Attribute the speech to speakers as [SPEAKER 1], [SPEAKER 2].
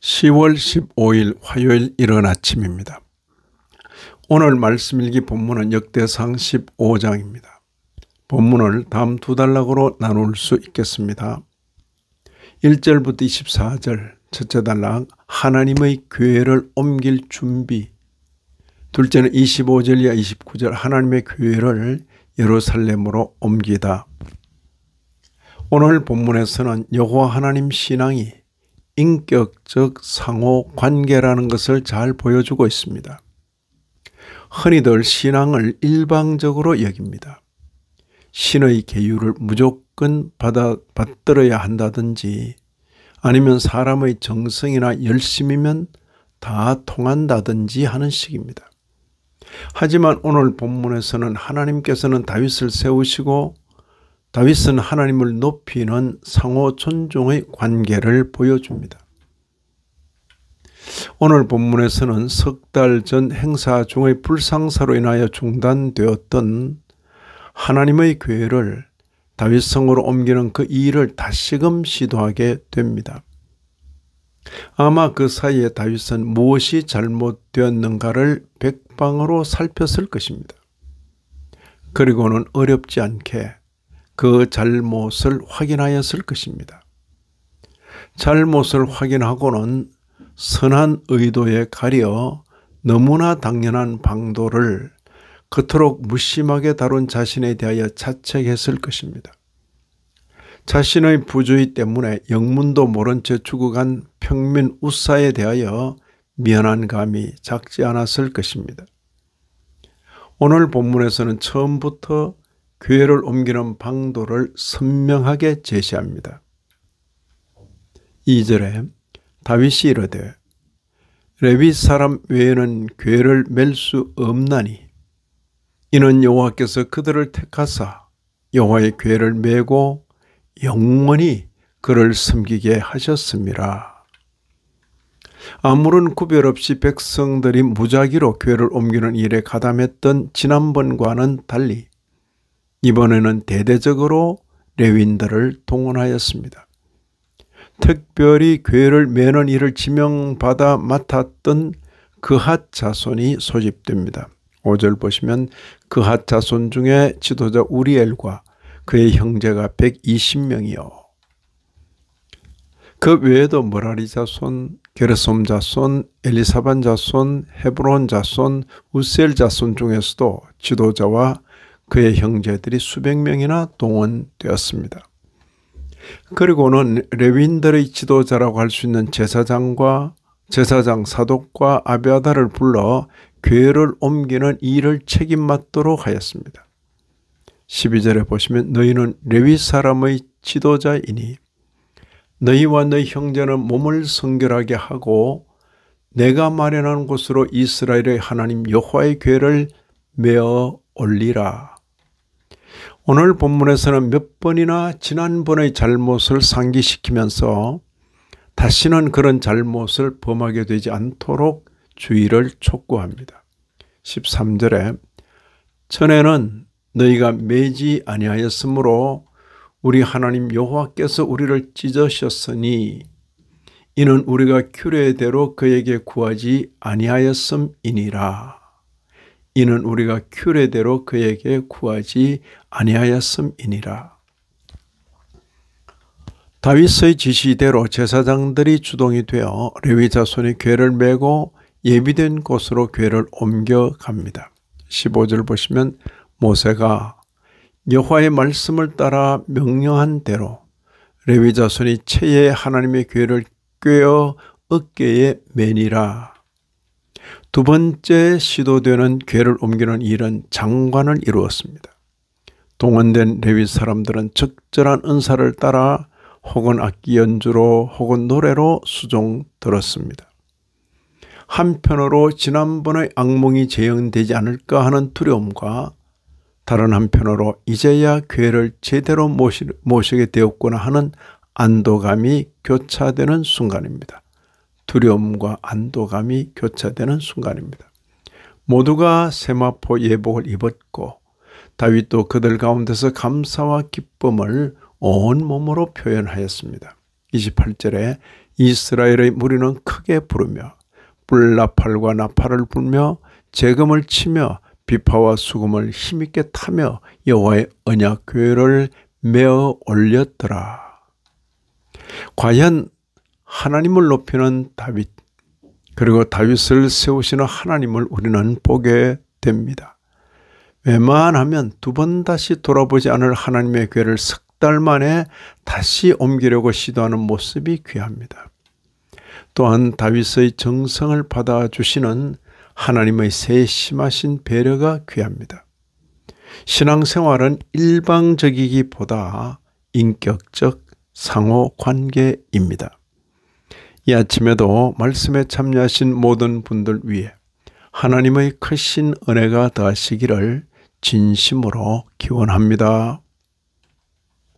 [SPEAKER 1] 10월 15일 화요일 이른 아침입니다. 오늘 말씀일기 본문은 역대상 15장입니다. 본문을 다음 두 단락으로 나눌 수 있겠습니다. 1절부터 24절, 첫째 단락 하나님의 교회를 옮길 준비, 둘째는 25절 이하 29절 하나님의 교회를 예루살렘으로 옮기다. 오늘 본문에서는 여호와 하나님 신앙이 인격적 상호 관계라는 것을 잘 보여주고 있습니다. 흔히들 신앙을 일방적으로 여깁니다. 신의 계율을 무조건 받들어야 한다든지 아니면 사람의 정성이나 열심이면 다 통한다든지 하는 식입니다. 하지만 오늘 본문에서는 하나님께서는 다윗을 세우시고 다윗은 하나님을 높이는 상호 존중의 관계를 보여줍니다. 오늘 본문에서는 석 달 전 행사 중의 불상사로 인하여 중단되었던 하나님의 교회를 다윗성으로 옮기는 그 일을 다시금 시도하게 됩니다. 아마 그 사이에 다윗은 무엇이 잘못되었는가를 백방으로 살폈을 것입니다. 그리고는 어렵지 않게 그 잘못을 확인하였을 것입니다. 잘못을 확인하고는 선한 의도에 가려 너무나 당연한 방도를 그토록 무심하게 다룬 자신에 대하여 자책했을 것입니다. 자신의 부주의 때문에 영문도 모른 채 죽어간 평민 우사에 대하여 미안한 감이 작지 않았을 것입니다. 오늘 본문에서는 처음부터 교회를 옮기는 방도를 선명하게 제시합니다. 2절에 다윗이 이르되 레위 사람 외에는 교회를 맬 수 없나니 이는 여호와께서 그들을 택하사 여호와의 교회를 메고 영원히 그를 섬기게 하셨음이라. 아무런 구별 없이 백성들이 무작위로 교회를 옮기는 일에 가담했던 지난번과는 달리 이번에는 대대적으로 레위인들을 동원하였습니다. 특별히 교회를 메는 일을 지명받아 맡았던 그핫 자손이 소집됩니다. 5절 보시면 그핫 자손 중에 지도자 우리엘과 그의 형제가 120명이요. 그 외에도 머라리 자손, 게르솜 자손, 엘리사반 자손, 헤브론 자손, 우셀 자손 중에서도 지도자와 그의 형제들이 수백 명이나 동원되었습니다. 그리고는 레위인들의 지도자라고 할 수 있는 제사장 사독과 아비아달을 불러 교회를 옮기는 일을 책임맡도록 하였습니다. 12절에 보시면 너희는 레위 사람의 지도자이니 너희와 너희 형제는 몸을 성결하게 하고 내가 마련한 곳으로 이스라엘의 하나님 여호와의 교회를 메어 올리라. 오늘 본문에서는 몇 번이나 지난번의 잘못을 상기시키면서 다시는 그런 잘못을 범하게 되지 않도록 주의를 촉구합니다. 13절에 전에는 너희가 매지 아니하였으므로 우리 하나님 여호와께서 우리를 찢으셨으니 이는 우리가 규례대로 그에게 구하지 아니하였음이니라. 이는 우리가 규례대로 그에게 구하지 아니하였음이니라. 다윗의 지시대로 제사장들이 주동이 되어 레위 자손이 교회를 메고 예비된 곳으로 교회를 옮겨갑니다. 15절 보시면 모세가 여호와의 말씀을 따라 명령한 대로 레위 자손이 채에 하나님의 교회를 꿰어 어깨에 매니라. 두 번째 시도되는 교회를 옮기는 일은 장관을 이루었습니다. 동원된 레위 사람들은 적절한 은사를 따라 혹은 악기 연주로 혹은 노래로 수종 들었습니다. 한편으로 지난번의 악몽이 재현되지 않을까 하는 두려움과 다른 한편으로 이제야 교회를 제대로 모시게 되었구나 하는 안도감이 교차되는 순간입니다. 두려움과 안도감이 교차되는 순간입니다. 모두가 세마포 예복을 입었고 다윗도 그들 가운데서 감사와 기쁨을 온몸으로 표현하였습니다. 28절에 이스라엘의 무리는 크게 부르며 뿔나팔과 나팔을 불며 재금을 치며 비파와 수금을 힘있게 타며 여호와의 언약궤를 메어 올렸더라. 과연 하나님을 높이는 다윗, 그리고 다윗을 세우시는 하나님을 우리는 보게 됩니다. 웬만하면 두 번 다시 돌아보지 않을 하나님의 궤를 석 달 만에 다시 옮기려고 시도하는 모습이 귀합니다. 또한 다윗의 정성을 받아주시는 하나님의 세심하신 배려가 귀합니다. 신앙생활은 일방적이기보다 인격적 상호관계입니다. 이 아침에도 말씀에 참여하신 모든 분들 위해 하나님의 크신 은혜가 더하시기를 진심으로 기원합니다.